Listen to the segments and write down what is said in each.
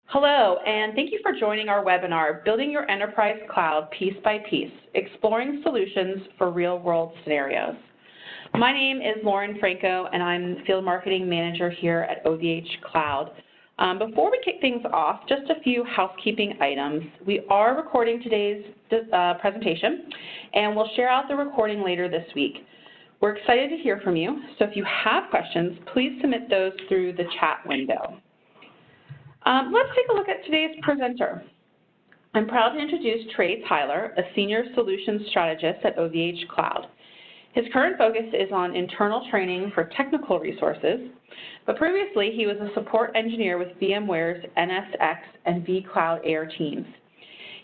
Hello, and thank you for joining our webinar, Building Your Enterprise Cloud Piece by Piece, Exploring Solutions for Real-World Scenarios. My name is Lauren Franco, and I'm Field Marketing Manager here at OVHcloud. Before we kick things off, just a few housekeeping items. We are recording today's presentation, and we'll share out the recording later this week. We're excited to hear from you, so if you have questions, please submit those through the chat window. Let's take a look at today's presenter. I'm proud to introduce Trey Tyler, a Senior Solutions Strategist at OVHcloud. His current focus is on internal training for technical resources, but previously he was a support engineer with VMware's NSX and vCloud Air teams.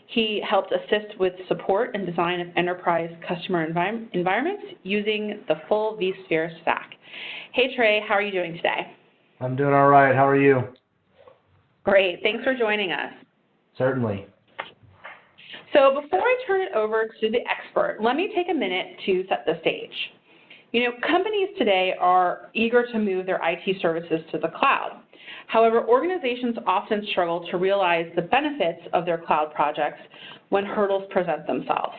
He helped assist with support and design of enterprise customer environments using the full vSphere stack. Hey Trey, how are you doing today? I'm doing all right. How are you? Great. Thanks for joining us. Certainly. So before I turn it over to the expert, let me take a minute to set the stage. You know, companies today are eager to move their IT services to the cloud. However, organizations often struggle to realize the benefits of their cloud projects when hurdles present themselves.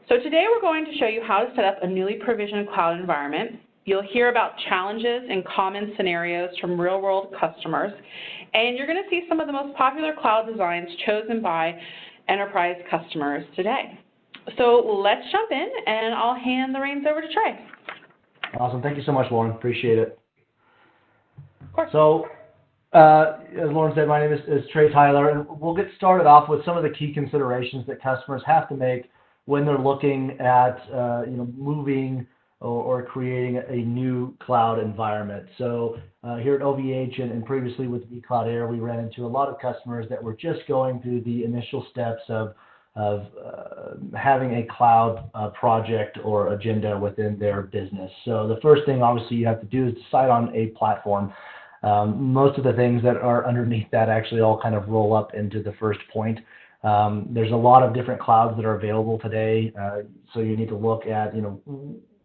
So today we're going to show you how to set up a newly provisioned cloud environment. You'll hear about challenges and common scenarios from real-world customers, and you're going to see some of the most popular cloud designs chosen by enterprise customers today. So let's jump in, and I'll hand the reins over to Trey. Awesome. Thank you so much, Lauren. Appreciate it. Of course. So, as Lauren said, my name is Trey Tyler, and we'll get started off with some of the key considerations that customers have to make when they're looking at moving or creating a new cloud environment. So here at OVH and previously with vCloud Air, we ran into a lot of customers that were just going through the initial steps of having a cloud project or agenda within their business. So the first thing obviously you have to do is decide on a platform. Most of the things that are underneath that actually all kind of roll up into the first point. There's a lot of different clouds that are available today, so you need to look at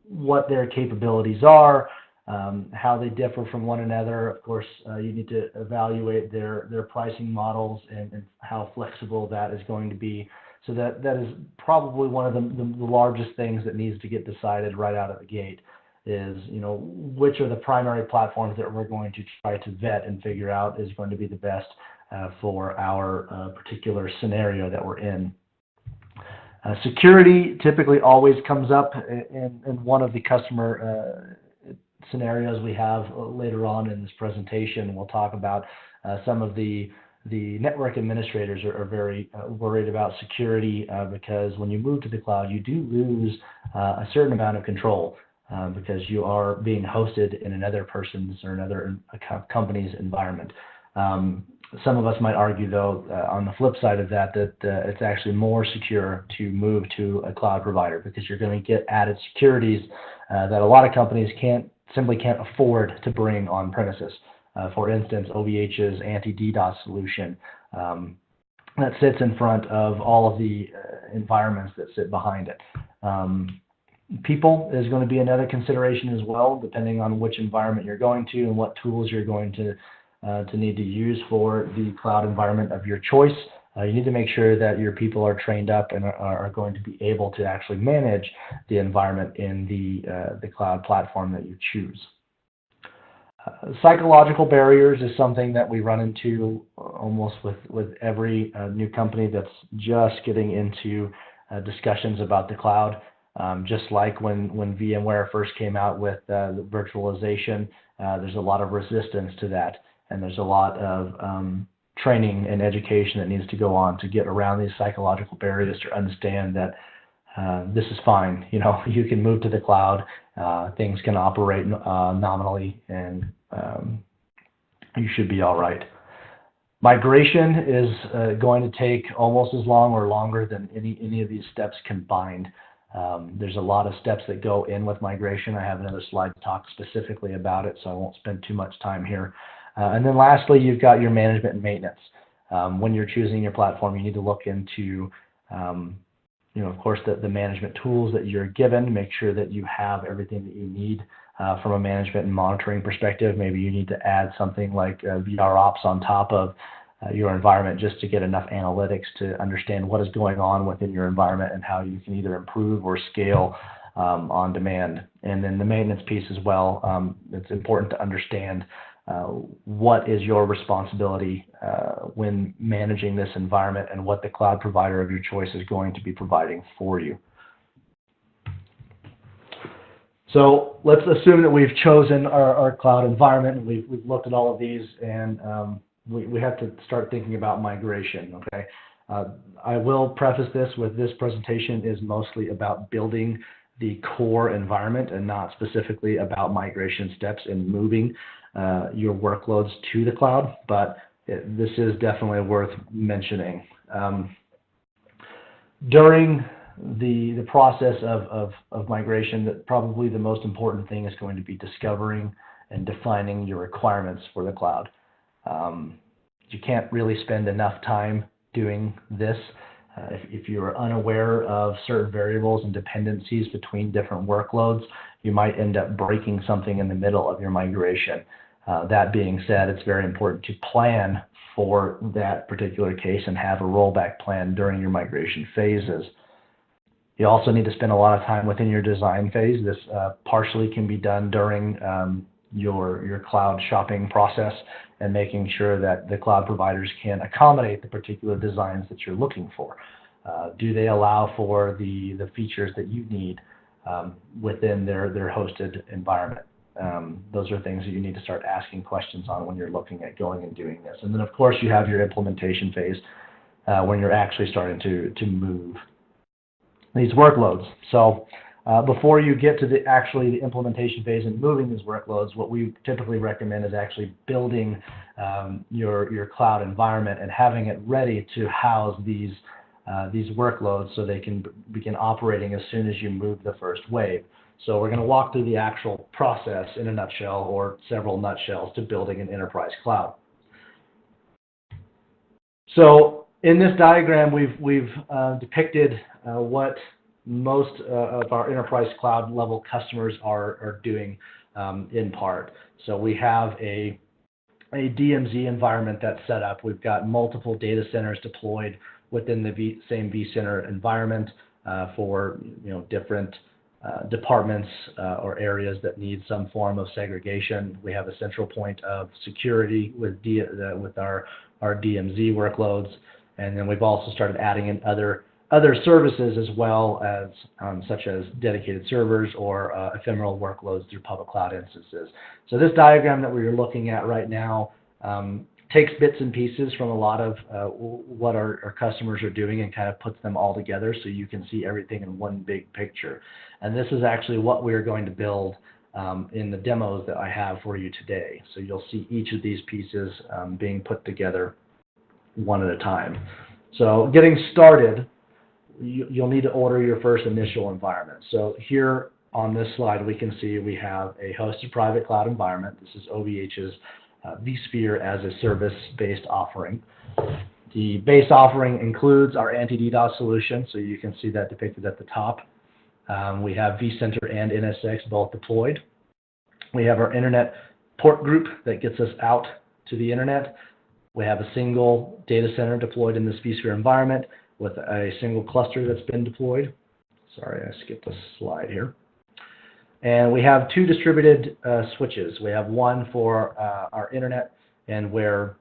what their capabilities are, how they differ from one another. Of course, you need to evaluate their pricing models and how flexible that is going to be. So that is probably one of the largest things that needs to get decided right out of the gate is, which are the primary platforms that we're going to try to vet and figure out is going to be the best for our particular scenario that we're in. Security typically always comes up in one of the customer scenarios we have later on in this presentation. We'll talk about some of the network administrators are very worried about security because when you move to the cloud, you do lose a certain amount of control because you are being hosted in another person's or another company's environment. Some of us might argue, though, on the flip side of that, it's actually more secure to move to a cloud provider because you're going to get added securities that a lot of companies simply can't afford to bring on premises. For instance, OVH's Anti-DDoS solution that sits in front of all of the environments that sit behind it. People is going to be another consideration as well, depending on which environment you're going to and what tools you're going to need to use for the cloud environment of your choice. You need to make sure that your people are trained up and are going to be able to actually manage the environment in the cloud platform that you choose. Psychological barriers is something that we run into almost with every new company that's just getting into discussions about the cloud. Just like when VMware first came out with the virtualization, there's a lot of resistance to that. And there's a lot of training and education that needs to go on to get around these psychological barriers to understand that this is fine. You can move to the cloud, things can operate nominally, and you should be all right. Migration is going to take almost as long or longer than any of these steps combined. There's a lot of steps that go in with migration. I have another slide to talk specifically about it, so I won't spend too much time here. And then lastly, you've got your management and maintenance. When you're choosing your platform, you need to look into, of course, the management tools that you're given. Make sure that you have everything that you need from a management and monitoring perspective. Maybe you need to add something like VROps on top of your environment just to get enough analytics to understand what is going on within your environment and how you can either improve or scale on demand. And then the maintenance piece as well, it's important to understand what is your responsibility when managing this environment and what the cloud provider of your choice is going to be providing for you. So let's assume that we've chosen our cloud environment and we've looked at all of these, and we have to start thinking about migration, okay? I will preface this with this presentation is mostly about building the core environment and not specifically about migration steps and moving your workloads to the cloud, but this is definitely worth mentioning. During the process of migration, that probably the most important thing is going to be discovering and defining your requirements for the cloud. You can't really spend enough time doing this. If you are unaware of certain variables and dependencies between different workloads, you might end up breaking something in the middle of your migration. That being said, it's very important to plan for that particular case and have a rollback plan during your migration phases. You also need to spend a lot of time within your design phase. This partially can be done during your cloud shopping process and making sure that the cloud providers can accommodate the particular designs that you're looking for. Do they allow for the features that you need within their hosted environment? Those are things that you need to start asking questions on when you're looking at going and doing this. And then, of course, you have your implementation phase when you're actually starting to move these workloads. So before you get to the implementation phase and moving these workloads, what we typically recommend is actually building your cloud environment and having it ready to house these workloads so they can begin operating as soon as you move the first wave. So we're going to walk through the actual process in a nutshell, or several nutshells, to building an enterprise cloud. So in this diagram, we've depicted what most of our enterprise cloud level customers are doing in part. So we have a DMZ environment that's set up. We've got multiple data centers deployed within the same vCenter environment for different departments or areas that need some form of segregation. We have a central point of security with our DMZ workloads, and then we've also started adding in other services as well, as such as dedicated servers or ephemeral workloads through public cloud instances. So this diagram that we're looking at right now takes bits and pieces from a lot of what our customers are doing and kind of puts them all together so you can see everything in one big picture. And this is actually what we're going to build in the demos that I have for you today. So you'll see each of these pieces being put together one at a time. So getting started, you'll need to order your first initial environment. So here on this slide, we can see we have a hosted private cloud environment. This is OVH's vSphere as a service-based offering. The base offering includes our Anti-DDoS solution, so you can see that depicted at the top. We have vCenter and NSX both deployed. We have our internet port group that gets us out to the internet. We have a single data center deployed in this vSphere environment with a single cluster that's been deployed. Sorry, I skipped a slide here. And we have two distributed switches. We have one for our internet and where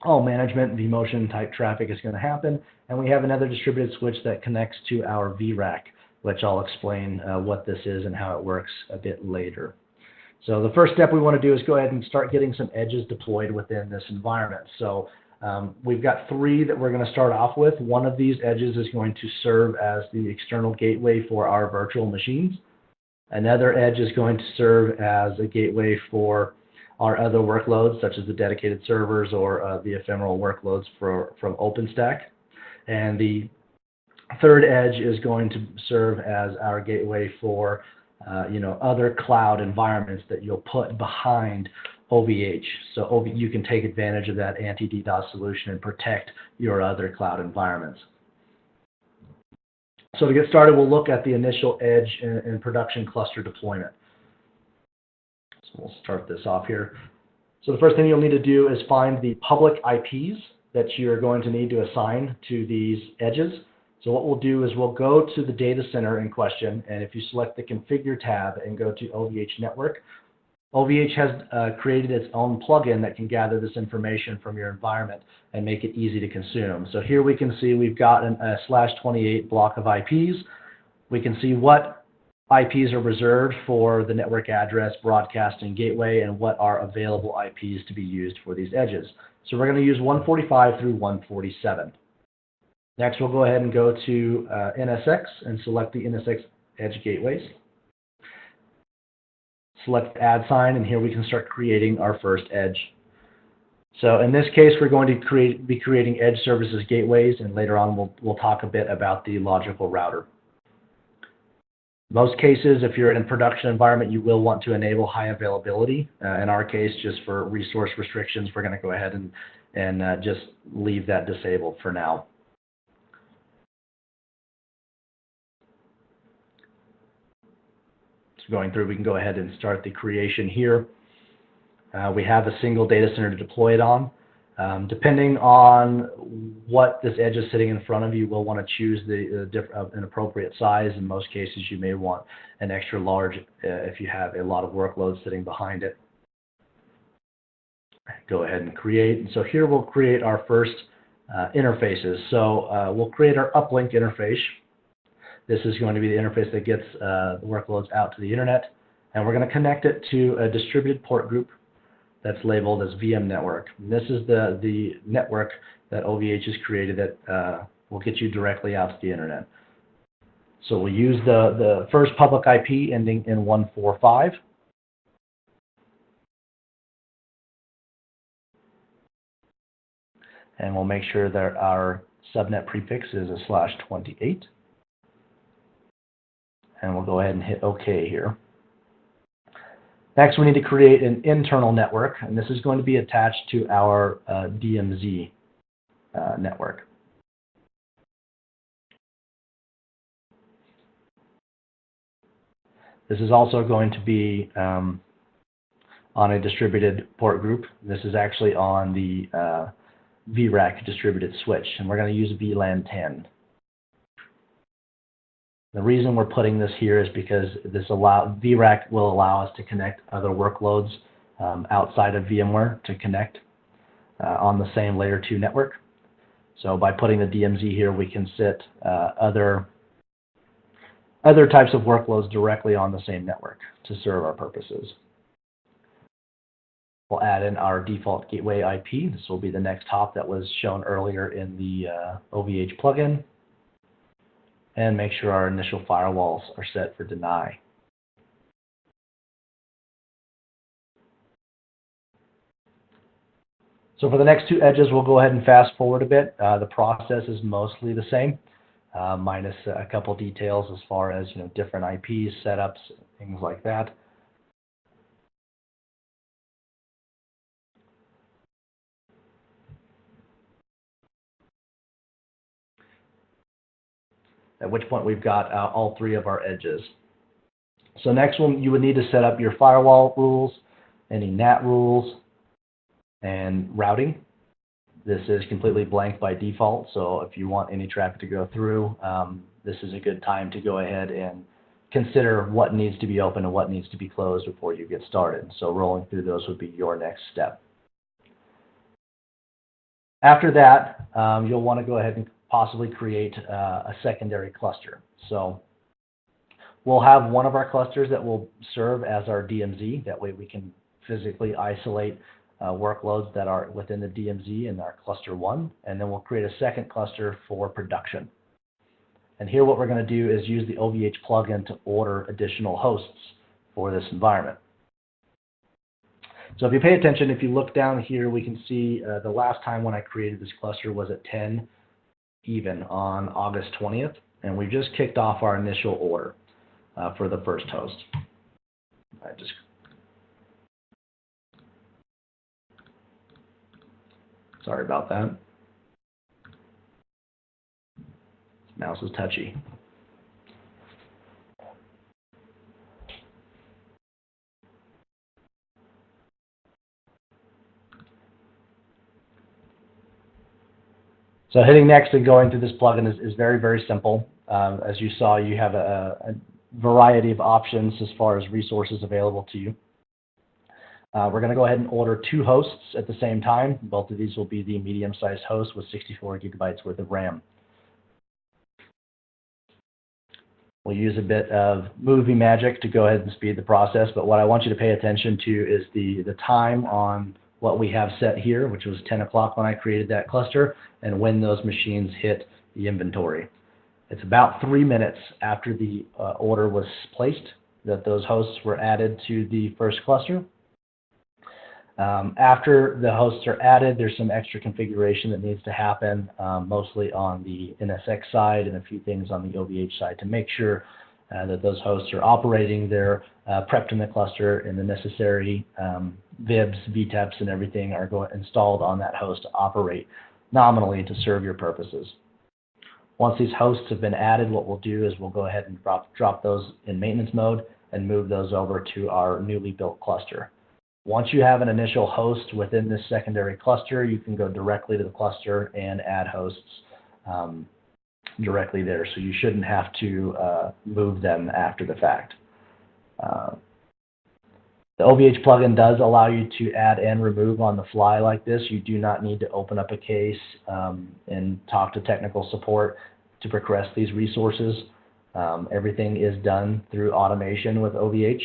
all management vMotion type traffic is going to happen. And we have another distributed switch that connects to our vRack, which I'll explain what this is and how it works a bit later. So the first step we want to do is go ahead and start getting some edges deployed within this environment. So we've got three that we're going to start off with. One of these edges is going to serve as the external gateway for our virtual machines. Another edge is going to serve as a gateway for our other workloads, such as the dedicated servers or the ephemeral workloads from OpenStack. And the third edge is going to serve as our gateway for other cloud environments that you'll put behind OVH. So you can take advantage of that anti-DDoS solution and protect your other cloud environments. So to get started, we'll look at the initial edge and production cluster deployment. So we'll start this off here. So the first thing you'll need to do is find the public IPs that you're going to need to assign to these edges. So what we'll do is we'll go to the data center in question, and if you select the Configure tab and go to OVH Network, OVH has created its own plugin that can gather this information from your environment and make it easy to consume. So here we can see we've got a /28 block of IPs. We can see what IPs are reserved for the network address, broadcasting gateway, and what are available IPs to be used for these edges. So we're going to use 145 through 147. Next, we'll go ahead and go to NSX and select the NSX edge gateways. Select add sign, and here we can start creating our first edge. So in this case, we're going to be creating edge services gateways, and later on we'll talk a bit about the logical router. Most cases, if you're in a production environment, you will want to enable high availability. In our case, just for resource restrictions, we're going to go ahead and just leave that disabled for now. So going through, we can go ahead and start the creation here. We have a single data center to deploy it on. Depending on what this edge is sitting in front of you, we'll want to choose an appropriate size. In most cases, you may want an extra large if you have a lot of workloads sitting behind it. Go ahead and create. And so here we'll create our first interfaces. So we'll create our uplink interface. This is going to be the interface that gets workloads out to the internet. And we're going to connect it to a distributed port group that's labeled as VM network. And this is the network that OVH has created that will get you directly out to the internet. So we'll use the first public IP ending in 145. And we'll make sure that our subnet prefix is a /28. And we'll go ahead and hit OK here. Next, we need to create an internal network, and this is going to be attached to our DMZ network. This is also going to be on a distributed port group. This is actually on the VRAC distributed switch, and we're going to use VLAN 10. The reason we're putting this here is because VRAC will allow us to connect other workloads outside of VMware to connect on the same layer 2 network. So by putting the DMZ here, we can sit other types of workloads directly on the same network to serve our purposes. We'll add in our default gateway IP. This will be the next hop that was shown earlier in the OVH plugin. And make sure our initial firewalls are set for deny. So for the next two edges, we'll go ahead and fast forward a bit. The process is mostly the same, minus a couple details as far as different IPs, setups, things like that. At which point we've got all three of our edges. So next one, you would need to set up your firewall rules, any NAT rules, and routing. This is completely blank by default, so if you want any traffic to go through, this is a good time to go ahead and consider what needs to be open and what needs to be closed before you get started. So rolling through those would be your next step. After that, you'll want to go ahead and possibly create a secondary cluster. So we'll have one of our clusters that will serve as our DMZ. That way we can physically isolate workloads that are within the DMZ in our cluster 1, and then we'll create a second cluster for production. And here what we're going to do is use the OVH plugin to order additional hosts for this environment. So if you pay attention, if you look down here, we can see the last time when I created this cluster was at 10 even on August 20th, and we just kicked off our initial order for the first host. Sorry about that. Mouse is touchy. So hitting next and going through this plugin is very, very simple. As you saw, you have a variety of options as far as resources available to you. We're going to go ahead and order 2 hosts at the same time. Both of these will be the medium-sized host with 64 gigabytes worth of RAM. We'll use a bit of movie magic to go ahead and speed the process, but what I want you to pay attention to is the time on what we have set here, which was 10 o'clock when I created that cluster, and when those machines hit the inventory. It's about 3 minutes after the order was placed that those hosts were added to the first cluster. After the hosts are added, there's some extra configuration that needs to happen, mostly on the NSX side and a few things on the OVH side to make sure that those hosts are operating. They're prepped in the cluster, and the necessary VIBs, VTEPs, and everything are installed on that host to operate nominally to serve your purposes. Once these hosts have been added, what we'll do is we'll go ahead and drop those in maintenance mode and move those over to our newly built cluster. Once you have an initial host within this secondary cluster, you can go directly to the cluster and add hosts directly there. So you shouldn't have to move them after the fact. The OVH plugin does allow you to add and remove on the fly like this. You do not need to open up a case and talk to technical support to progress these resources. Everything is done through automation with OVH.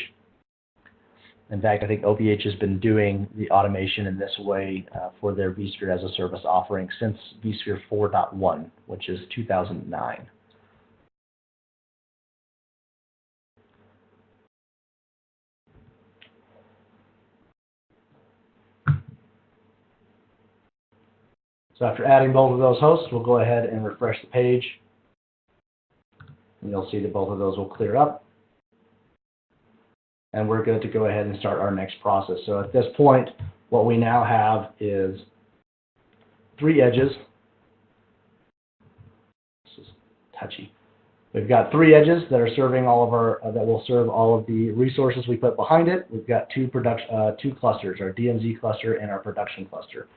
In fact, I think OVH has been doing the automation in this way for their vSphere as a service offering since vSphere 4.1, which is 2009. So after adding both of those hosts, we'll go ahead and refresh the page. And you'll see that both of those will clear up. And we're good to go ahead and start our next process. So at this point, what we now have is 3 edges. This is touchy. We've got 3 edges that are serving all of our, that will serve all of the resources we put behind it. We've got 2 clusters, our DMZ cluster and our production cluster.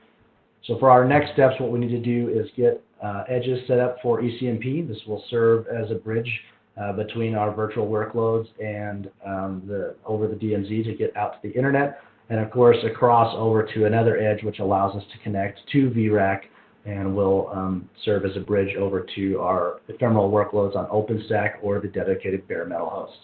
So for our next steps, what we need to do is get edges set up for ECMP. This will serve as a bridge between our virtual workloads and over the DMZ to get out to the internet, and of course across over to another edge which allows us to connect to VRAC and will serve as a bridge over to our ephemeral workloads on OpenStack or the dedicated bare metal hosts.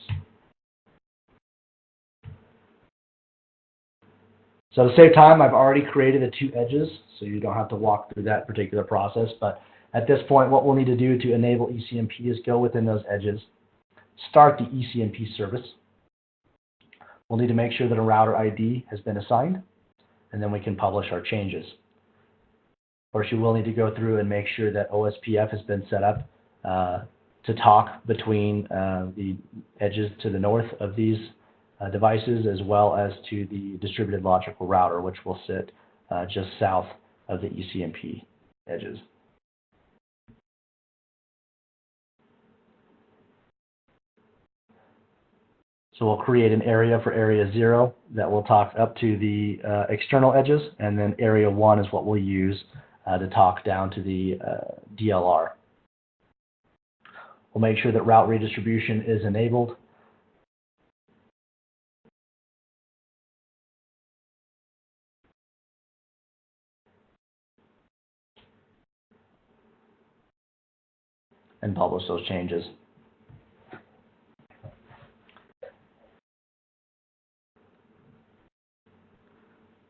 So to save time, I've already created the 2 edges, so you don't have to walk through that particular process. But at this point, what we'll need to do to enable ECMP is go within those edges, start the ECMP service. We'll need to make sure that a router ID has been assigned, and then we can publish our changes. Of course, you will need to go through and make sure that OSPF has been set up to talk between the edges to the north of these devices, as well as to the distributed logical router, which will sit just south of the ECMP edges. So we'll create an area for area 0 that will talk up to the external edges, and then area 1 is what we'll use to talk down to the DLR. We'll make sure that route redistribution is enabled. And publish those changes.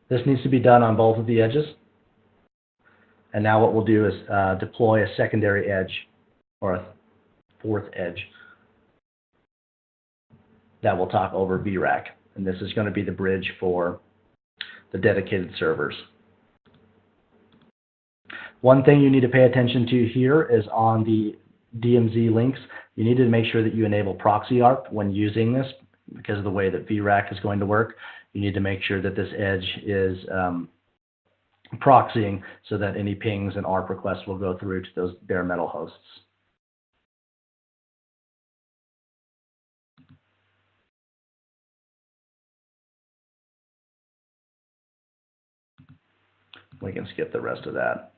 This needs to be done on both of the edges. And now what we'll do is deploy a secondary edge or a 4th edge that will talk over VRAC. And this is going to be the bridge for the dedicated servers. One thing you need to pay attention to here is on the DMZ links, you need to make sure that you enable proxy ARP when using this because of the way that VRAC is going to work. You need to make sure that this edge is proxying so that any pings and ARP requests will go through to those bare metal hosts. We can skip the rest of that.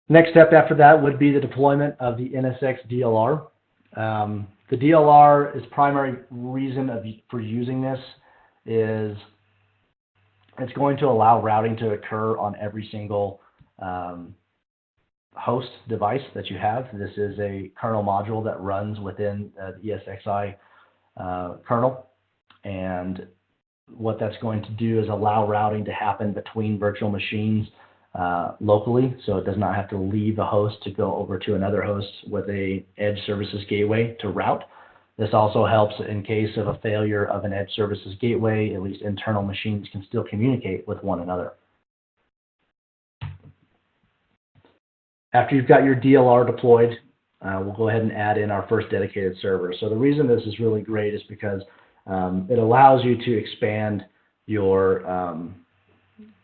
Next step after that would be the deployment of the NSX DLR. The DLR is primary reason for using this is it's going to allow routing to occur on every single host device that you have. This is a kernel module that runs within the ESXi kernel, and what that's going to do is allow routing to happen between virtual machines locally, so it does not have to leave a host to go over to another host with a edge services gateway to route. This also helps in case of a failure of an edge services gateway. At least internal machines can still communicate with one another. After you've got your DLR deployed, we'll go ahead and add in our first dedicated server. So the reason this is really great is because it allows you to expand your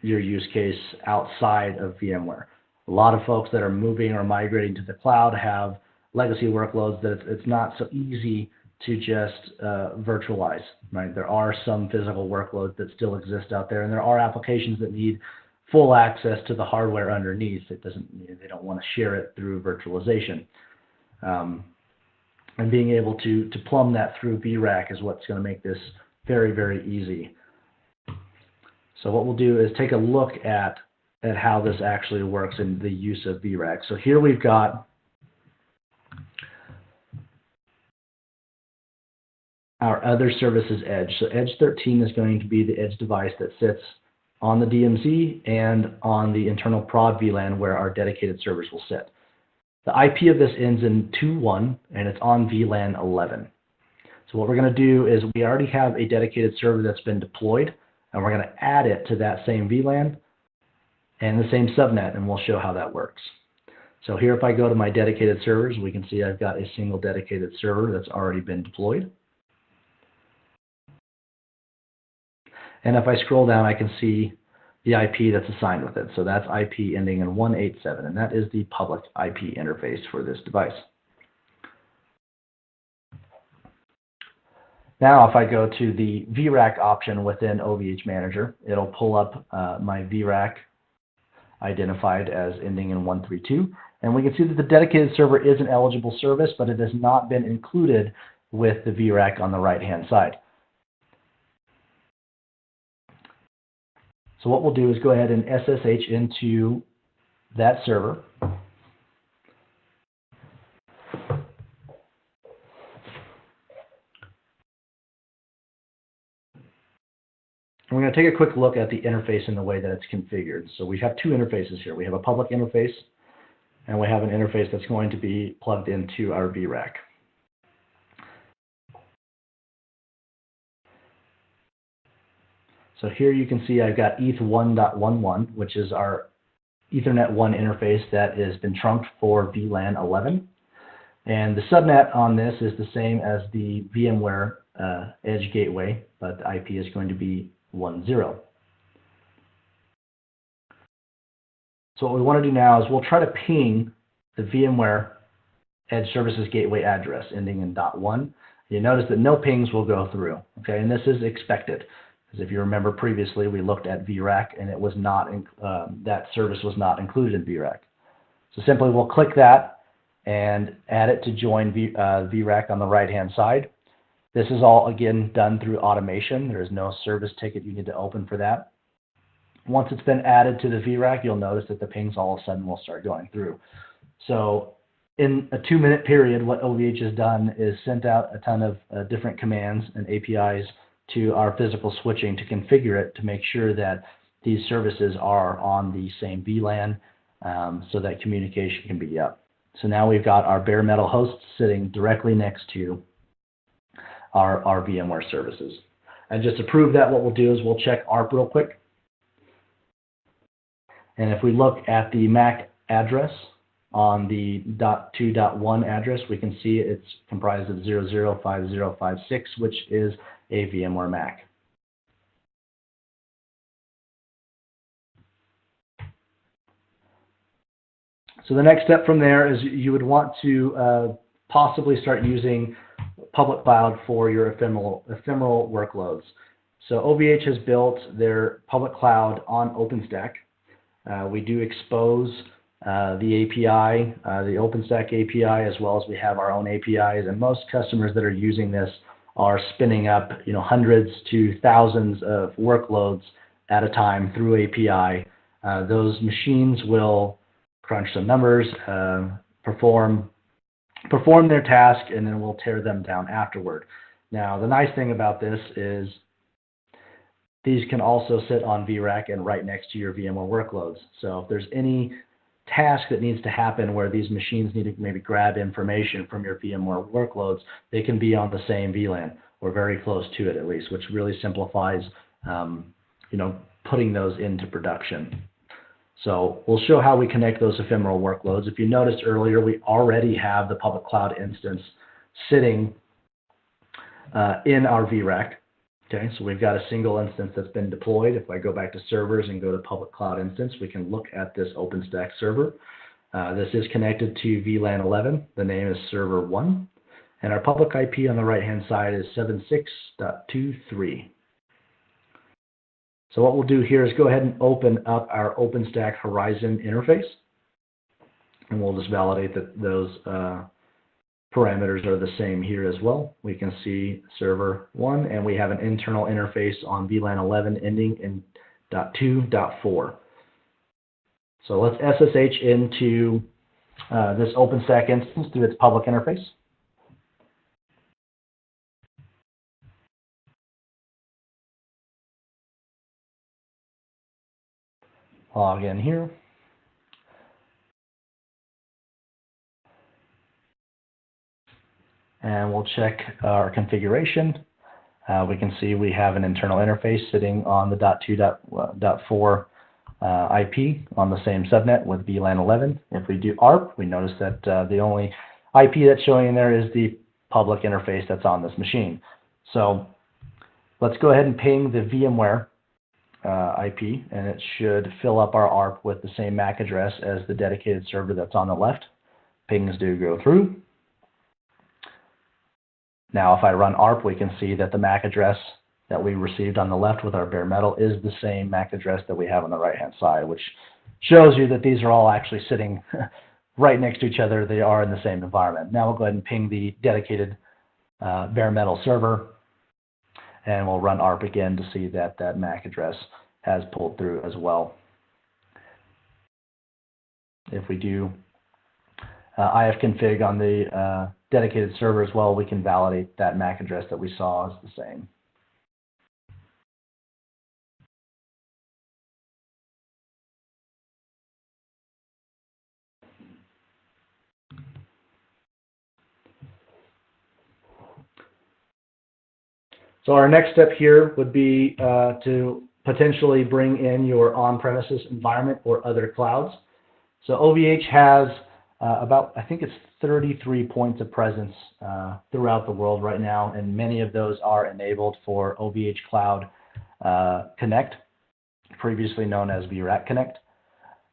use case outside of VMware. A lot of folks that are moving or migrating to the cloud have legacy workloads that it's not so easy to just virtualize, right? There are some physical workloads that still exist out there, and there are applications that need full access to the hardware underneath. They don't want to share it through virtualization. And being able to plumb that through VRAC is what's going to make this very, very easy. So what we'll do is take a look at how this actually works in the use of VRAC. So here we've got our other services edge. So edge 13 is going to be the edge device that sits on the DMZ and on the internal prod VLAN where our dedicated servers will sit. The IP of this ends in 2.1 and it's on VLAN 11. So what we're going to do is we already have a dedicated server that's been deployed, and we're going to add it to that same VLAN and the same subnet, and we'll show how that works. So here, if I go to my dedicated servers, we can see I've got a single dedicated server that's already been deployed. And if I scroll down, I can see the IP that's assigned with it. So that's IP ending in 187, and that is the public IP interface for this device. Now, if I go to the VRAC option within OVH Manager, it'll pull up my VRAC identified as ending in 132. And we can see that the dedicated server is an eligible service, but it has not been included with the VRAC on the right-hand side. So what we'll do is go ahead and SSH into that server. And we're going to take a quick look at the interface and the way that it's configured. So we have two interfaces here. We have a public interface, and we have an interface that's going to be plugged into our VRAC. So here you can see I've got ETH1.11, which is our Ethernet 1 interface that has been trunked for VLAN 11. And the subnet on this is the same as the VMware Edge gateway, but the IP is going to be 10. So what we want to do now is we'll try to ping the VMware Edge Services Gateway address ending in .1. You notice that no pings will go through, okay, and this is expected. Because if you remember previously, we looked at VRAC and it was not that service was not included in VRAC. So simply we'll click that and add it to join VRAC on the right-hand side. This is all, again, done through automation. There is no service ticket you need to open for that. Once it's been added to the VRAC, you'll notice that the pings all of a sudden will start going through. So in a 2-minute period, what OVH has done is sent out a ton of different commands and APIs to our physical switching to configure it to make sure that these services are on the same VLAN so that communication can be up. So now we've got our bare metal hosts sitting directly next to our VMware services. And just to prove that, what we'll do is we'll check ARP real quick. And if we look at the MAC address on the .2.1 address, we can see it's comprised of 005056, which is a VMware MAC. So the next step from there is you would want to possibly start using public cloud for your ephemeral workloads. So OVH has built their public cloud on OpenStack. We do expose the API, the OpenStack API, as well as we have our own APIs. And most customers that are using this are spinning up, hundreds to thousands of workloads at a time through API. Those machines will crunch some numbers, perform their task, and then we'll tear them down afterward. Now, the nice thing about this is these can also sit on VRAC and right next to your VMware workloads. So if there's any task that needs to happen where these machines need to maybe grab information from your VMware workloads, they can be on the same VLAN or very close to it at least, which really simplifies putting those into production. So we'll show how we connect those ephemeral workloads. If you noticed earlier, we already have the public cloud instance sitting in our VRAC. Okay, so we've got a single instance that's been deployed. If I go back to servers and go to public cloud instance, we can look at this OpenStack server. This is connected to VLAN 11. The name is server 1. And our public IP on the right-hand side is 76.23. So what we'll do here is go ahead and open up our OpenStack Horizon interface. And we'll just validate that those parameters are the same here as well. We can see server 1, and we have an internal interface on VLAN 11 ending in .2.4. So let's SSH into this OpenStack instance through its public interface. Log in here. And we'll check our configuration. We can see we have an internal interface sitting on the .2.4 IP on the same subnet with VLAN 11. If we do ARP, we notice that the only IP that's showing in there is the public interface that's on this machine. So let's go ahead and ping the VMware IP, and it should fill up our ARP with the same MAC address as the dedicated server that's on the left. Pings do go through. Now, if I run ARP, we can see that the MAC address that we received on the left with our bare metal is the same MAC address that we have on the right-hand side, which shows you that these are all actually sitting right next to each other. They are in the same environment. Now we'll go ahead and ping the dedicated bare metal server, and we'll run ARP again to see that that MAC address has pulled through as well. If we do ifconfig on the dedicated server as well, we can validate that MAC address that we saw is the same. So our next step here would be to potentially bring in your on-premises environment or other clouds. So OVH has about, I think it's 33 points of presence throughout the world right now, and many of those are enabled for OVHcloud Connect, previously known as VRAC Connect.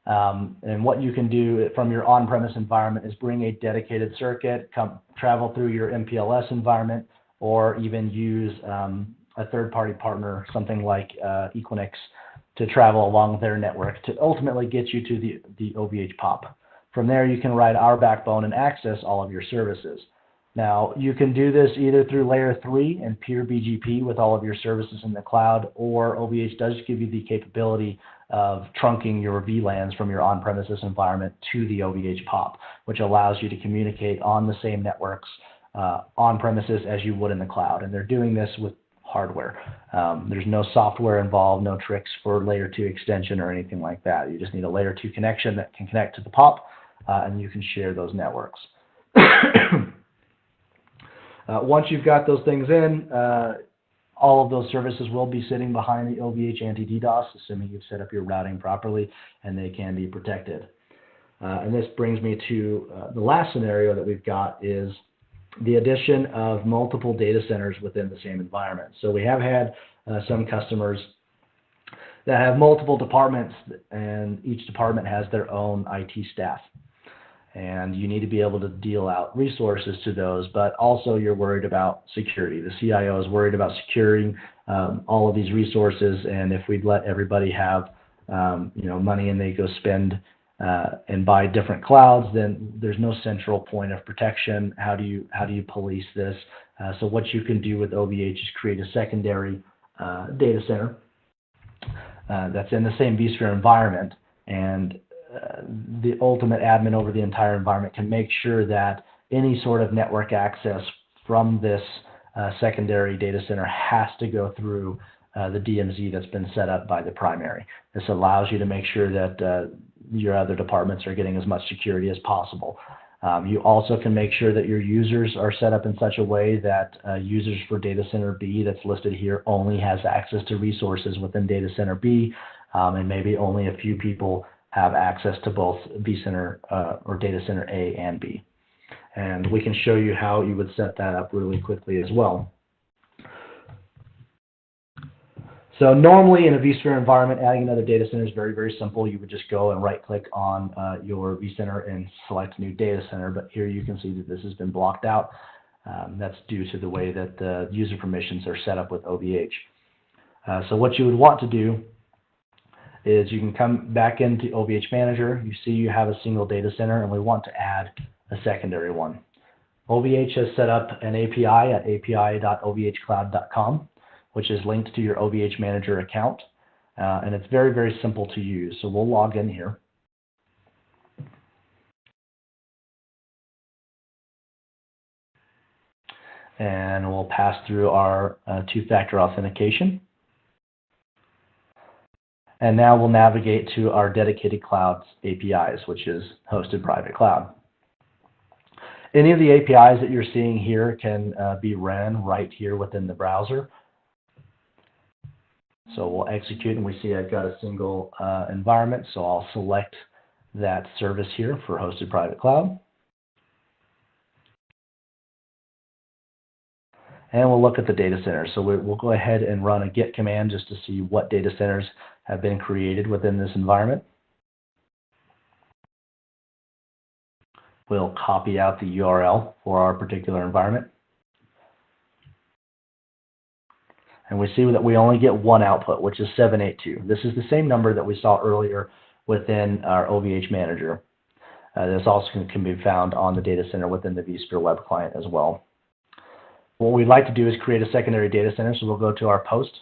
And what you can do from your on-premise environment is bring a dedicated circuit, travel through your MPLS environment, or even use a third-party partner, something like Equinix, to travel along their network to ultimately get you to the OVH POP. From there, you can ride our backbone and access all of your services. Now, you can do this either through Layer 3 and pure BGP with all of your services in the cloud, or OVH does give you the capability of trunking your VLANs from your on-premises environment to the OVH POP, which allows you to communicate on the same networks on-premises as you would in the cloud. And they're doing this with hardware. There's no software involved, no tricks for Layer 2 extension or anything like that. You just need a Layer 2 connection that can connect to the POP, and you can share those networks. Once you've got those things in, all of those services will be sitting behind the OVH Anti-DDoS, assuming you've set up your routing properly, and they can be protected. And this brings me to the last scenario that we've got is the addition of multiple data centers within the same environment. So we have had some customers that have multiple departments, and each department has their own IT staff. And you need to be able to deal out resources to those, but also you're worried about security. The CIO is worried about securing all of these resources, and if we'd let everybody have money and they go spend and buy different clouds, then there's no central point of protection. How do you police this? So what you can do with OVH is create a secondary data center that's in the same vSphere environment, and the ultimate admin over the entire environment can make sure that any sort of network access from this secondary data center has to go through the DMZ that's been set up by the primary. This allows you to make sure that your other departments are getting as much security as possible. You also can make sure that your users are set up in such a way that users for Data Center B that's listed here only has access to resources within Data Center B, and maybe only a few people have access to both vCenter or Data Center A and B. And we can show you how you would set that up really quickly as well. So normally in a vSphere environment, adding another data center is very, very simple. You would just go and right-click on your vCenter and select new data center. But here you can see that this has been blocked out. That's due to the way that the user permissions are set up with OVH. So what you would want to do is you can come back into OVH Manager. You see you have a single data center, and we want to add a secondary one. OVH has set up an API at api.ovhcloud.com. which is linked to your OVH Manager account. And it's very, very simple to use. So we'll log in here. And we'll pass through our two-factor authentication. And now we'll navigate to our dedicated clouds APIs, which is hosted private cloud. Any of the APIs that you're seeing here can be ran right here within the browser. So we'll execute, and we see I've got a single environment, so I'll select that service here for hosted private cloud. And we'll look at the data center. So we'll go ahead and run a get command just to see what data centers have been created within this environment. We'll copy out the URL for our particular environment. And we see that we only get one output, which is 782. This is the same number that we saw earlier within our OVH Manager. This also can be found on the data center within the vSphere web client as well. What we'd like to do is create a secondary data center, so we'll go to our post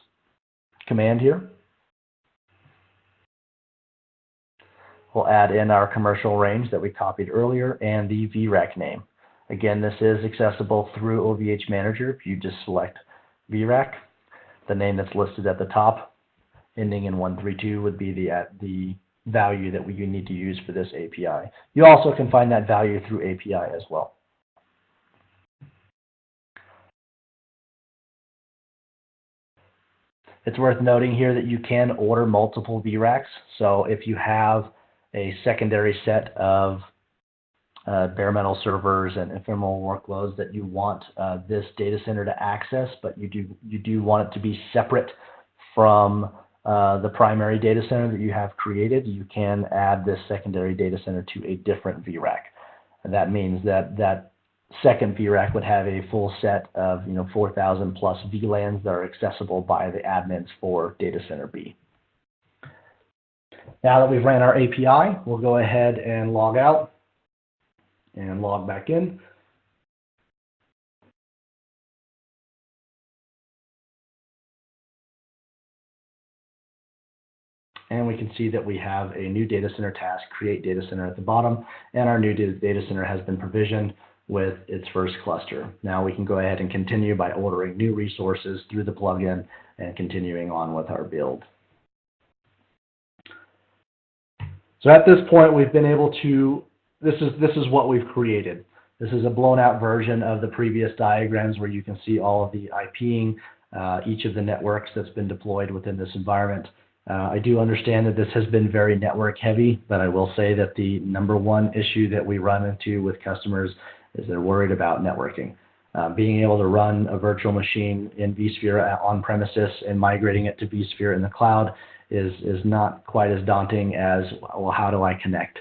command here. We'll add in our commercial range that we copied earlier and the VRAC name. Again, this is accessible through OVH Manager. If you just select VRAC, the name that's listed at the top, ending in 132, would be the value that we need to use for this API. You also can find that value through API as well. It's worth noting here that you can order multiple VRACs. So if you have a secondary set of bare metal servers and ephemeral workloads that you want this data center to access, but you do want it to be separate from the primary data center that you have created, you can add this secondary data center to a different VRAC. And that means that that second VRAC would have a full set of 4,000 plus VLANs that are accessible by the admins for Data Center B. Now that we've ran our API, we'll go ahead and log out and log back in. And we can see that we have a new data center task, create data center at the bottom, and our new data center has been provisioned with its first cluster. Now we can go ahead and continue by ordering new resources through the plugin and continuing on with our build. So at this point, we've been able to, this is what we've created. This is a blown out version of the previous diagrams where you can see all of the IPing, each of the networks that's been deployed within this environment. I do understand that this has been very network heavy, but I will say that the #1 issue that we run into with customers is they're worried about networking. Being able to run a virtual machine in vSphere on premises and migrating it to vSphere in the cloud is not quite as daunting as, well, how do I connect,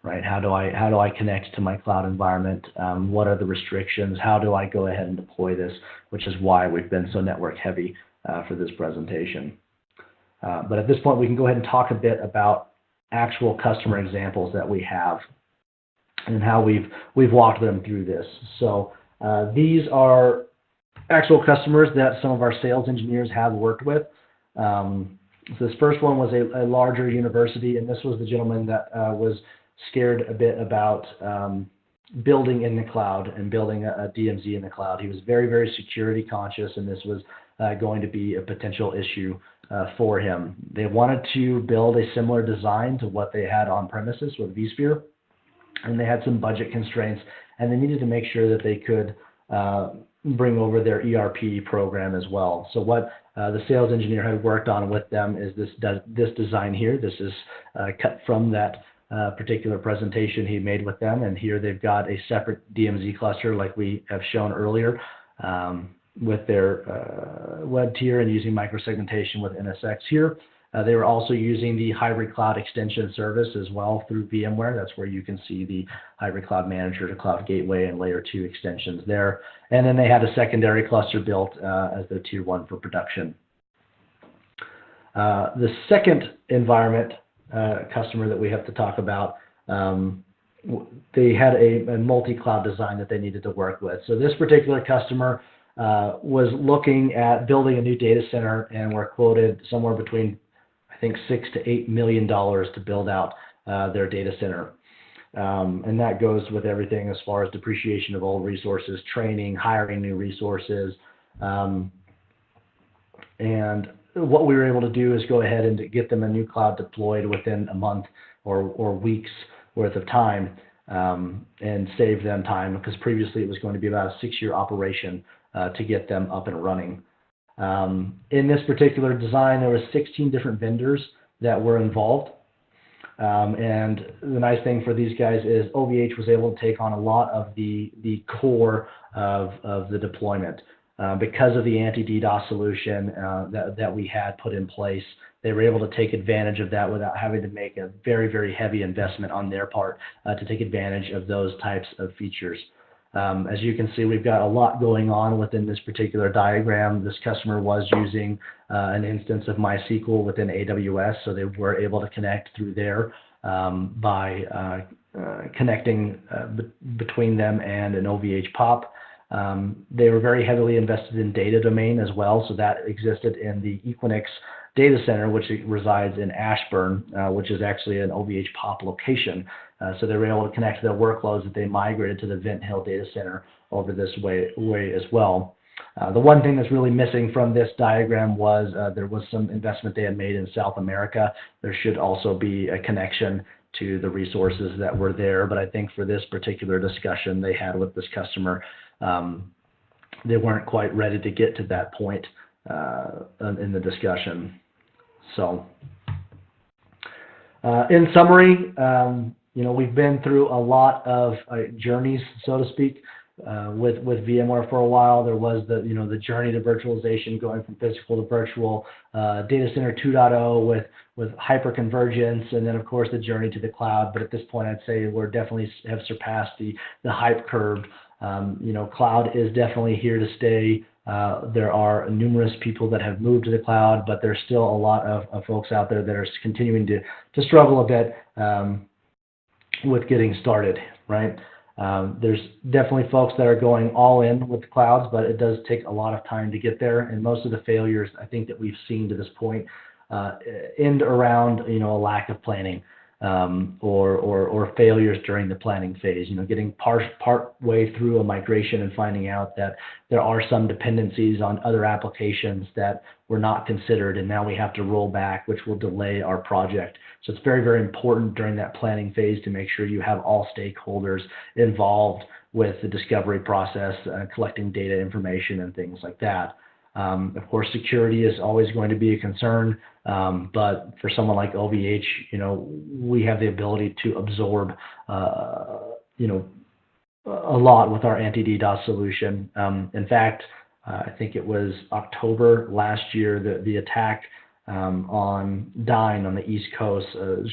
right? How do I connect to my cloud environment? What are the restrictions? How do I go ahead and deploy this? Which is why we've been so network heavy for this presentation. But at this point, we can go ahead and talk a bit about actual customer examples that we have and how we've walked them through this. So these are actual customers that some of our sales engineers have worked with. So this first one was a larger university, and this was the gentleman that was scared a bit about building in the cloud and building a DMZ in the cloud. He was very, very security conscious, and this was going to be a potential issue for him. They wanted to build a similar design to what they had on premises with vSphere, and they had some budget constraints, and they needed to make sure that they could bring over their ERP program as well. So what the sales engineer had worked on with them is this design here. This is cut from that particular presentation he made with them, and here they've got a separate DMZ cluster like we have shown earlier with their web tier and using microsegmentation with NSX here. They were also using the Hybrid Cloud Extension Service as well through VMware. That's where you can see the Hybrid Cloud Manager to Cloud Gateway and Layer 2 extensions there. And then they had a secondary cluster built as their Tier 1 for production. The second environment customer that we have to talk about, they had a multi-cloud design that they needed to work with. So this particular customer was looking at building a new data center and were quoted somewhere between, I think, $6 to $8 million to build out their data center. And that goes with everything as far as depreciation of old resources, training, hiring new resources. And what we were able to do is go ahead and get them a new cloud deployed within a month or weeks worth of time and save them time, because previously it was going to be about a 6-year operation to get them up and running. In this particular design, there were 16 different vendors that were involved. And the nice thing for these guys is OVH was able to take on a lot of the core of the deployment. Because of the anti-DDoS solution that we had put in place, they were able to take advantage of that without having to make a very, very heavy investment on their part to take advantage of those types of features. As you can see, we've got a lot going on within this particular diagram. This customer was using an instance of MySQL within AWS, so they were able to connect through there by connecting between them and an OVH POP. They were very heavily invested in data domain as well, so that existed in the Equinix data center, which resides in Ashburn, which is actually an OVH POP location. So they were able to connect their workloads that they migrated to the Vint Hill data center over this way as well. The one thing that's really missing from this diagram was there was some investment they had made in South America. There should also be a connection to the resources that were there, but I think for this particular discussion they had with this customer, they weren't quite ready to get to that point in the discussion. So in summary, we've been through a lot of journeys, so to speak, with VMware for a while. There was the journey to virtualization, going from physical to virtual, data center 2.0 with hyperconvergence, and then of course the journey to the cloud. But at this point, I'd say we're definitely have surpassed the hype curve. Cloud is definitely here to stay. There are numerous people that have moved to the cloud, but there's still a lot of folks out there that are continuing to struggle a bit with getting started, right? There's definitely folks that are going all in with the clouds, but it does take a lot of time to get there. And most of the failures, I think, that we've seen to this point end around, a lack of planning or failures during the planning phase. Getting part way through a migration and finding out that there are some dependencies on other applications that were not considered, and now we have to roll back, which will delay our project. So it's very, very important during that planning phase to make sure you have all stakeholders involved with the discovery process, collecting data information and things like that. Of course, security is always going to be a concern, but for someone like OVH, we have the ability to absorb, a lot with our anti-DDoS solution. In fact, I think it was October last year, the attack on Dyn on the East Coast.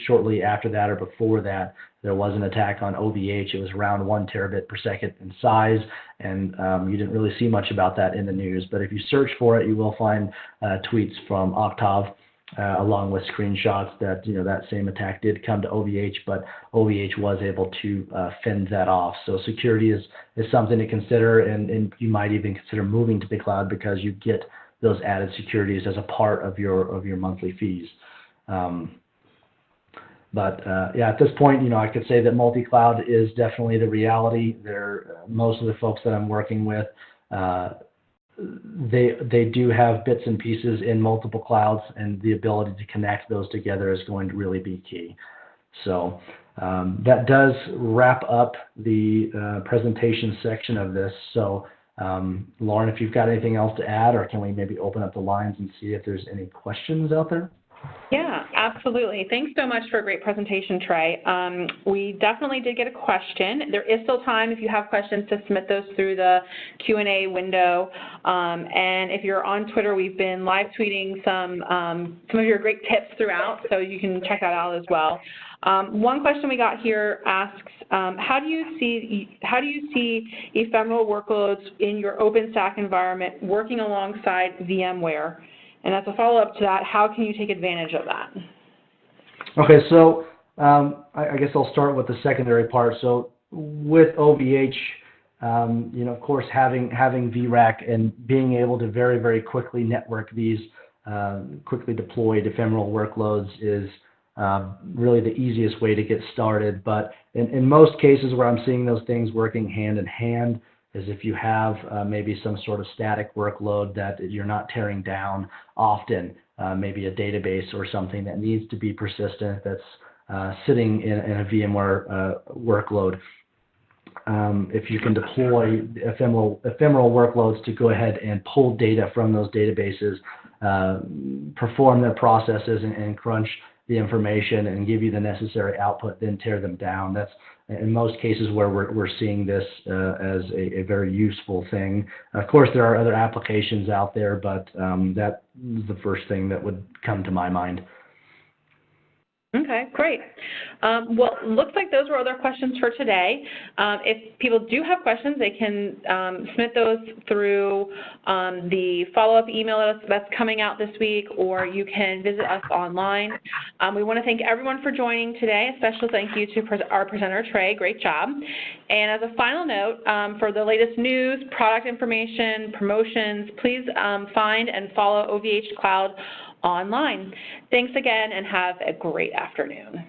Shortly after that or before that, there was an attack on OVH. It was around 1 terabit per second in size, and you didn't really see much about that in the news. But if you search for it, you will find tweets from Octave along with screenshots that that same attack did come to OVH, but OVH was able to fend that off. So security is something to consider, and you might even consider moving to the cloud because you get those added securities as a part of your monthly fees. But yeah, at this point, I could say that multi-cloud is definitely the reality. Most of the folks that I'm working with, they do have bits and pieces in multiple clouds, and the ability to connect those together is going to really be key. So that does wrap up the presentation section of this. So Lauren, if you've got anything else to add, or can we maybe open up the lines and see if there's any questions out there? Yeah, absolutely. Thanks so much for a great presentation, Trey. We definitely did get a question. There is still time, if you have questions, to submit those through the Q&A window. And if you're on Twitter, we've been live tweeting some of your great tips throughout, so you can check that out as well. One question we got here asks, how do you see ephemeral workloads in your OpenStack environment working alongside VMware? And as a follow-up to that, how can you take advantage of that? Okay, so I guess I'll start with the secondary part. So with OVH, of course, having VRAC and being able to very, very quickly network these quickly deployed ephemeral workloads is really the easiest way to get started. But in most cases where I'm seeing those things working hand in hand is if you have maybe some sort of static workload that you're not tearing down often, maybe a database or something that needs to be persistent that's sitting in a VMware workload. If you can deploy ephemeral workloads to go ahead and pull data from those databases, perform their processes and crunch the information and give you the necessary output, then tear them down. That's in most cases where we're seeing this as a very useful thing. Of course, there are other applications out there, but that is the first thing that would come to my mind. Okay, great. Well, looks like those were all our questions for today. If people do have questions, they can submit those through the follow-up email that's coming out this week, or you can visit us online. We want to thank everyone for joining today. A special thank you to our presenter, Trey. Great job. And as a final note, for the latest news, product information, promotions, please find and follow OVHcloud online. Thanks again, and have a great afternoon.